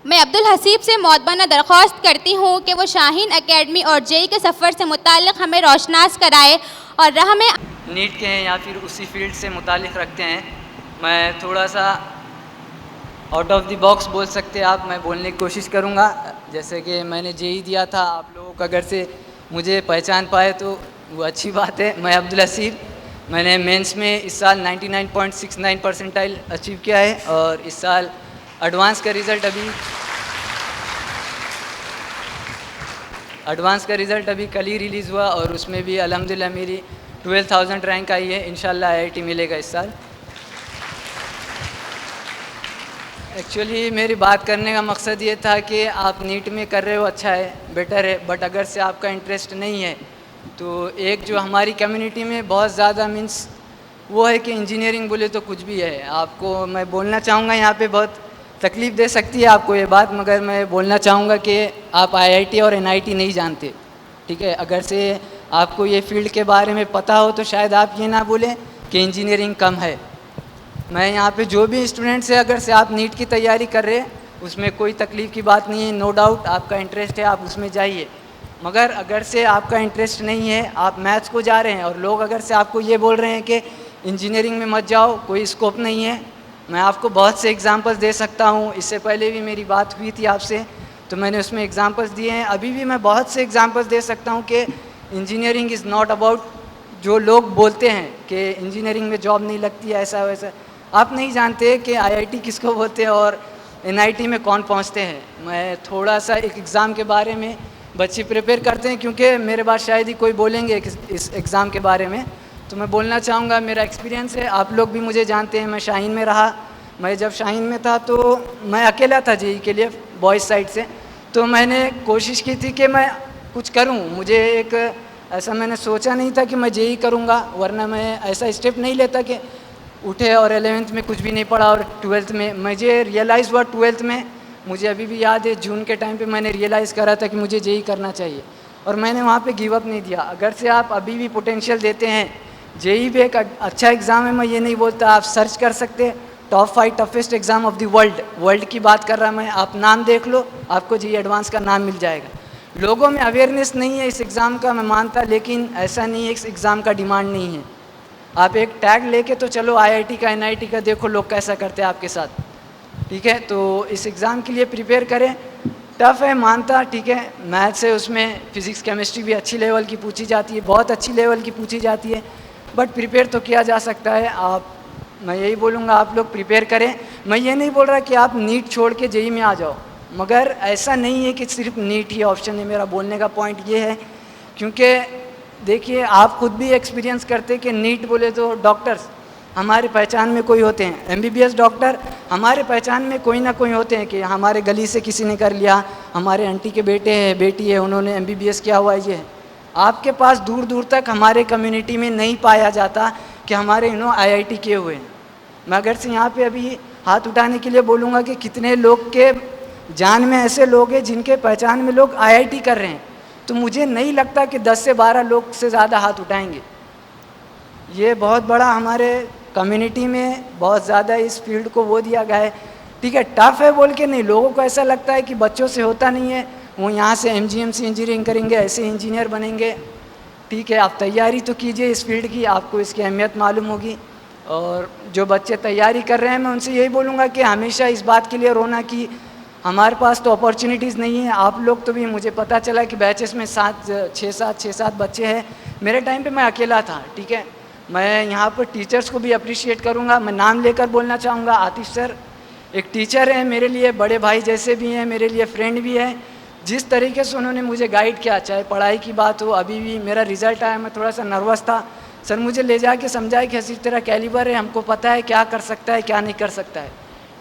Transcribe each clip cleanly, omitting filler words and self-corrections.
मैं अब्दुल हसीब से मौदबाना दरख्वास्त करती हूँ कि वो शाहीन एकेडमी और जेई के सफ़र से मुताल्लिक़ हमें रोशनास कराए और राह में नीट के हैं या फिर उसी फील्ड से मुताल्लिक़ रखते हैं। मैं थोड़ा सा आउट ऑफ द बॉक्स बोल सकते हैं आप, मैं बोलने की कोशिश करूँगा। जैसे कि मैंने जेई दिया था, आप लोगों का अगर से मुझे पहचान पाए तो वो अच्छी बात है। मैं अब्दुल हसीब, मैंने मेंस में इस साल 99.69 परसेंटाइल अचीव किया है और इस साल एडवांस का रिज़ल्ट अभी कल ही रिलीज़ हुआ और उसमें भी अल्हम्दुलिल्लाह मेरी 12,000 रैंक आई है। इंशाल्लाह आईआईटी मिलेगा इस साल। एक्चुअली मेरी बात करने का मकसद ये था कि आप नीट में कर रहे हो, अच्छा है, बेटर है, बट अगर से आपका इंटरेस्ट नहीं है तो एक जो हमारी कम्युनिटी में बहुत ज़्यादा मीन्स वो है कि इंजीनियरिंग बोले तो कुछ भी है। आपको मैं बोलना चाहूँगा, यहाँ पे बहुत तकलीफ़ दे सकती है आपको ये बात, मगर मैं बोलना चाहूँगा कि आप आईआईटी और एनआईटी नहीं जानते, ठीक है। अगर से आपको ये फील्ड के बारे में पता हो तो शायद आप ये ना बोलें कि इंजीनियरिंग कम है। मैं यहाँ पे जो भी स्टूडेंट्स है, अगर से आप नीट की तैयारी कर रहे हैं उसमें कोई तकलीफ़ की बात नहीं है, नो डाउट आपका इंटरेस्ट है, आप उसमें जाइए। मगर अगर से आपका इंटरेस्ट नहीं है, आप मैथ्स को जा रहे हैं और लोग अगर से आपको ये बोल रहे हैं कि इंजीनियरिंग में मत जाओ, कोई स्कोप नहीं है, मैं आपको बहुत से एग्जांपल्स दे सकता हूँ। इससे पहले भी मेरी बात हुई थी आपसे तो मैंने उसमें एग्जांपल्स दिए हैं, अभी भी मैं बहुत से एग्जांपल्स दे सकता हूँ कि इंजीनियरिंग इज़ नॉट अबाउट जो लोग बोलते हैं कि इंजीनियरिंग में जॉब नहीं लगती है, ऐसा वैसा। आप नहीं जानते कि आईआईटी किसको बोलते हैं और एनआईटी में कौन पहुंचते हैं। मैं थोड़ा सा एक एग्ज़ाम के बारे में, बच्चे प्रिपेयर करते हैं क्योंकि मेरे बाद शायद ही कोई बोलेंगे इस एग्ज़ाम के बारे में, तो मैं बोलना चाहूँगा। मेरा एक्सपीरियंस है, आप लोग भी मुझे जानते हैं, मैं शाहीन में रहा। मैं जब शाहीन में था तो मैं अकेला था जेई के लिए बॉयज़ साइड से, तो मैंने कोशिश की थी कि मैं कुछ करूँ। मुझे एक ऐसा मैंने सोचा नहीं था कि मैं जेई करूँगा, वरना मैं ऐसा स्टेप नहीं लेता कि उठे और 11th में कुछ भी नहीं पढ़ा और 12th में मुझे रियलाइज़ हुआ। 12th में मुझे अभी भी याद है, जून के टाइम पे मैंने रियलाइज़ करा था कि मुझे जेई करना चाहिए और मैंने वहाँ पे गिव अप नहीं दिया। अगर से आप अभी भी पोटेंशियल देते हैं, जेई भी एक अच्छा एग्ज़ाम है, मैं ये नहीं बोलता, आप सर्च कर सकते हैं, top 5 toughest exam of the world की बात कर रहा मैं, आप नाम देख लो, आपको जेई एडवांस का नाम मिल जाएगा। लोगों में अवेयरनेस नहीं है इस एग्ज़ाम का, मैं मानता, लेकिन ऐसा नहीं है इस एग्ज़ाम का डिमांड नहीं है। आप एक टैग लेके तो चलो आईआईटी का एनआईटी का, देखो लोग कैसा करते हैं आपके साथ, ठीक है। तो इस एग्ज़ाम के लिए प्रिपेयर करें, टफ़ है मानता, ठीक है। मैथ्स है, उसमें फिज़िक्स केमिस्ट्री भी अच्छी लेवल की पूछी जाती है, बहुत अच्छी लेवल की पूछी जाती है, बट प्रिपेयर तो किया जा सकता है। मैं यही बोलूँगा आप लोग प्रिपेयर करें। मैं ये नहीं बोल रहा कि आप नीट छोड़ के जेई में आ जाओ, मगर ऐसा नहीं है कि सिर्फ नीट ही ऑप्शन है। मेरा बोलने का पॉइंट ये है, क्योंकि देखिए आप खुद भी एक्सपीरियंस करते कि नीट बोले तो डॉक्टर्स हमारे पहचान में कोई होते हैं, एमबीबीएस डॉक्टर हमारे पहचान में कोई ना कोई होते हैं कि हमारे गली से किसी ने कर लिया, हमारे आंटी के बेटे हैं, बेटी है, उन्होंने एमबीबीएस किया हुआ है। ये है आपके पास दूर दूर तक हमारे कम्युनिटी में नहीं पाया जाता कि हमारे आईआईटी किए हुए हैं। मैं अगर से यहाँ पे अभी हाथ उठाने के लिए बोलूँगा कि कितने लोग के जान में ऐसे लोग हैं जिनके पहचान में लोग आईआईटी कर रहे हैं, तो मुझे नहीं लगता कि 10 से 12 लोग से ज़्यादा हाथ उठाएंगे। ये बहुत बड़ा हमारे कम्युनिटी में बहुत ज़्यादा इस फील्ड को वो दिया गया है, ठीक है। टफ़ है बोल के नहीं, लोगों को ऐसा लगता है कि बच्चों से होता नहीं है, वो यहाँ से एमजीएम से इंजीनियरिंग करेंगे, ऐसे इंजीनियर बनेंगे, ठीक है। आप तैयारी तो कीजिए इस फील्ड की, आपको इसकी अहमियत मालूम होगी। और जो बच्चे तैयारी कर रहे हैं, मैं उनसे यही बोलूँगा कि हमेशा इस बात के लिए रोना कि हमारे पास तो अपॉर्चुनिटीज़ नहीं है। आप लोग तो भी, मुझे पता चला कि बैचेस में 6-7 बच्चे हैं, मेरे टाइम पे मैं अकेला था, ठीक है। मैं यहाँ पर टीचर्स को भी अप्रिशिएट करूँगा, मैं नाम लेकर बोलना चाहूँगा। आतिश सर एक टीचर हैं, मेरे लिए बड़े भाई जैसे भी हैं, मेरे लिए फ्रेंड भी हैं। जिस तरीके से उन्होंने मुझे गाइड किया, चाहे पढ़ाई की बात हो, अभी भी मेरा रिज़ल्ट आया, मैं थोड़ा सा नर्वस था, सर मुझे ले जा के समझाया कि हसीब तेरा कैलिबर है, हमको पता है क्या कर सकता है क्या नहीं कर सकता है,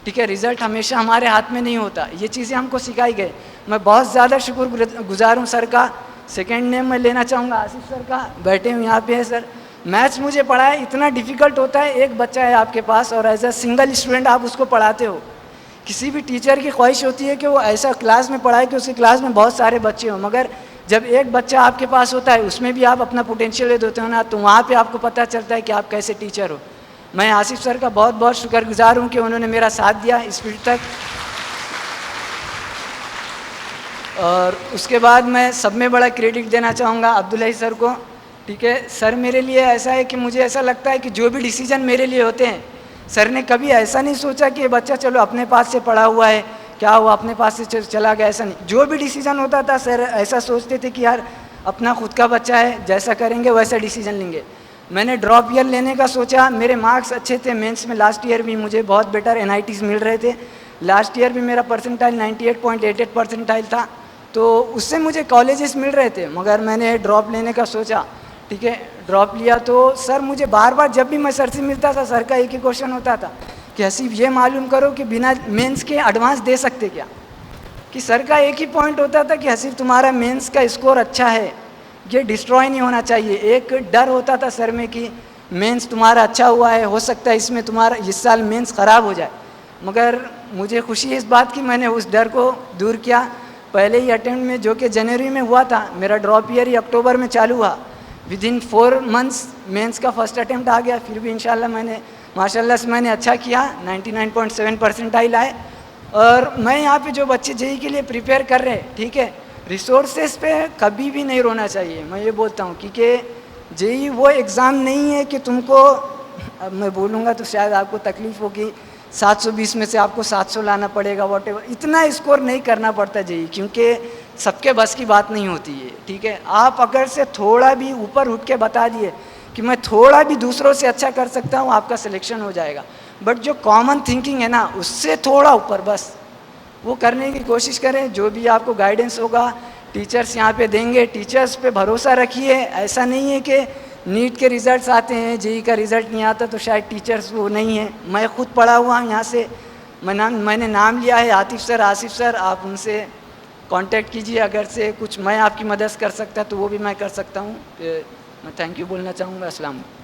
ठीक है। रिज़ल्ट हमेशा हमारे हाथ में नहीं होता, ये चीज़ें हमको सिखाई गई। मैं बहुत ज़्यादा शुक्रगुजार हूँ सर का। सेकंड नेम मैं लेना चाहूँगा आसिफ सर का, बैठे हुए यहाँ पे है सर। मैथ्स मुझे पढ़ाया, इतना डिफ़िकल्ट होता है, एक बच्चा है आपके पास और एज अ सिंगल स्टूडेंट आप उसको पढ़ाते हो। किसी भी टीचर की ख्वाहिश होती है कि वो ऐसा क्लास में पढ़ाए कि उसकी क्लास में बहुत सारे बच्चे हों, मगर जब एक बच्चा आपके पास होता है उसमें भी आप अपना पोटेंशियल दे देते हो ना, तो वहाँ पे आपको पता चलता है कि आप कैसे टीचर हो। मैं आसिफ सर का बहुत बहुत शुक्रगुजार हूँ कि उन्होंने मेरा साथ दिया इस फील्ड तक। और उसके बाद मैं सब में बड़ा क्रेडिट देना चाहूँगा अब्दुल्लाही सर को। ठीक है, सर मेरे लिए ऐसा है कि मुझे ऐसा लगता है कि जो भी डिसीजन मेरे लिए होते हैं, सर ने कभी ऐसा नहीं सोचा कि ये बच्चा चलो अपने पास से पढ़ा हुआ है, क्या वो अपने पास से चला गया, ऐसा नहीं। जो भी डिसीजन होता था सर ऐसा सोचते थे कि यार अपना खुद का बच्चा है, जैसा करेंगे वैसा डिसीजन लेंगे। मैंने ड्रॉप ईयर लेने का सोचा, मेरे मार्क्स अच्छे थे मेंस में, लास्ट ईयर भी मुझे बहुत बेटर NITs मिल रहे थे, लास्ट ईयर भी मेरा परसेंटाइल 98.88 परसेंटाइल था, तो उससे मुझे कॉलेजेस मिल रहे थे, मगर मैंने ड्रॉप लेने का सोचा। ठीक है, ड्रॉप लिया तो सर मुझे बार बार जब भी मैं सर से मिलता था, सर का एक ही क्वेश्चन होता था कि हसीब ये मालूम करो कि बिना मेंस के एडवांस दे सकते क्या। कि सर का एक ही पॉइंट होता था कि हसीब तुम्हारा मेंस का स्कोर अच्छा है, ये डिस्ट्रॉय नहीं होना चाहिए। एक डर होता था सर में कि मेंस तुम्हारा अच्छा हुआ है, हो सकता है इसमें तुम्हारा इस साल मेंस ख़राब हो जाए, मगर मुझे खुशी है इस बात की मैंने उस डर को दूर किया। पहले ही अटेम्प्ट में जो कि जनवरी में हुआ था, मेरा ड्रॉप ईयर ही अक्टूबर में चालू हुआ, विदिन 4 मंथ्स मेंस का फर्स्ट अटेम्प्ट आ गया। फिर भी इंशाल्लाह मैंने माशाल्लाह से मैंने अच्छा किया, 99.7 परसेंटाइल आए। और मैं यहाँ पे जो बच्चे JEE के लिए प्रिपेयर कर रहे हैं, ठीक है, रिसोर्सेज पे कभी भी नहीं रोना चाहिए। मैं ये बोलता हूँ क्योंकि JEE वो एग्ज़ाम नहीं है कि तुमको, अब मैं बोलूँगा तो शायद आपको तकलीफ़ होगी, 720 में से आपको 700 लाना पड़ेगा, वॉटेवर, इतना स्कोर नहीं करना पड़ता JEE, क्योंकि सबके बस की बात नहीं होती है। ठीक है, आप अगर से थोड़ा भी ऊपर उठ के बता दिए कि मैं थोड़ा भी दूसरों से अच्छा कर सकता हूँ, आपका सिलेक्शन हो जाएगा। बट जो कॉमन थिंकिंग है ना, उससे थोड़ा ऊपर बस वो करने की कोशिश करें। जो भी आपको गाइडेंस होगा टीचर्स यहाँ पे देंगे, टीचर्स पे भरोसा रखिए। ऐसा नहीं है कि नीट के रिज़ल्ट्स आते हैं, JEE का रिज़ल्ट नहीं आता तो शायद टीचर्स वो नहीं है। मैं खुद पढ़ा हुआ हूँ यहाँ से, मैंने नाम लिया है आतिफ सर, आसिफ सर, आप उनसे कांटेक्ट कीजिए। अगर से कुछ मैं आपकी मदद कर सकता तो वो भी मैं कर सकता हूँ। मैं थैंक यू बोलना चाहूँगा। अस्सलाम वालेकुम।